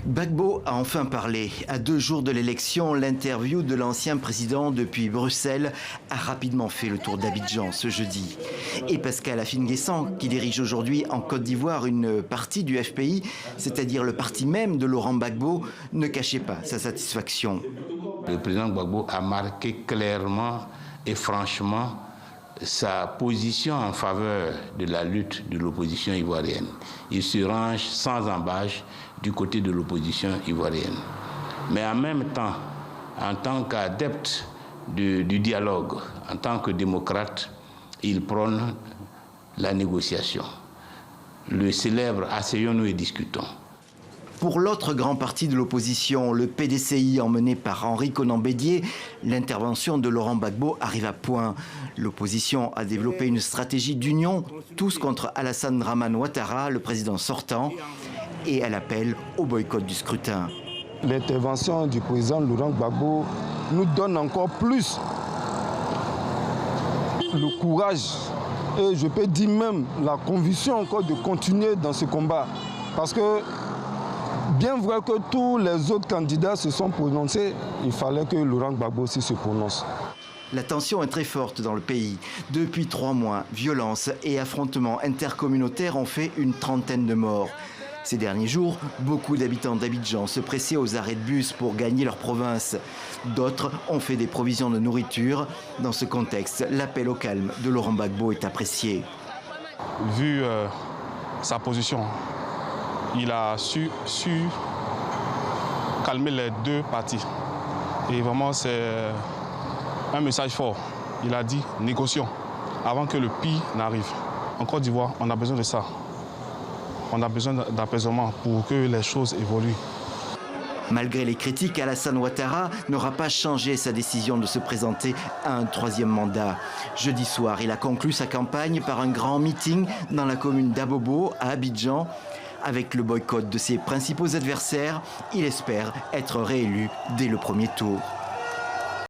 Gbagbo a enfin parlé. À 2 jours de l'élection, l'interview de l'ancien président depuis Bruxelles a rapidement fait le tour d'Abidjan ce jeudi. Et Pascal Afine-Guessant, qui dirige aujourd'hui en Côte d'Ivoire une partie du FPI, c'est-à-dire le parti même de Laurent Gbagbo, ne cachait pas sa satisfaction. Le président Gbagbo a marqué clairement et franchement sa position en faveur de la lutte de l'opposition ivoirienne. Il se range sans ambages du côté de l'opposition ivoirienne. Mais en même temps, en tant qu'adepte du dialogue, en tant que démocrate, il prône la négociation. Le célèbre « asseyons-nous et discutons ». Pour l'autre grand parti de l'opposition, le PDCI emmené par Henri Konan Bédié, l'intervention de Laurent Gbagbo arrive à point. L'opposition a développé une stratégie d'union, tous contre Alassane Dramane Ouattara, le président sortant, et elle appelle au boycott du scrutin. L'intervention du président Laurent Gbagbo nous donne encore plus le courage et je peux dire même la conviction encore de continuer dans ce combat. Parce que bien vrai que tous les autres candidats se sont prononcés, il fallait que Laurent Gbagbo aussi se prononce. La tension est très forte dans le pays. Depuis 3 mois, violences et affrontements intercommunautaires ont fait une 30aine de morts. Ces derniers jours, beaucoup d'habitants d'Abidjan se pressaient aux arrêts de bus pour gagner leur province. D'autres ont fait des provisions de nourriture. Dans ce contexte, l'appel au calme de Laurent Gbagbo est apprécié. Vu sa position, il a su calmer les deux parties. Et vraiment, c'est un message fort. Il a dit « négocions » avant que le pire n'arrive. En Côte d'Ivoire, on a besoin de ça. On a besoin d'apaisement pour que les choses évoluent. Malgré les critiques, Alassane Ouattara n'aura pas changé sa décision de se présenter à un 3e mandat. Jeudi soir, il a conclu sa campagne par un grand meeting dans la commune d'Abobo, à Abidjan. Avec le boycott de ses principaux adversaires, il espère être réélu dès le premier tour.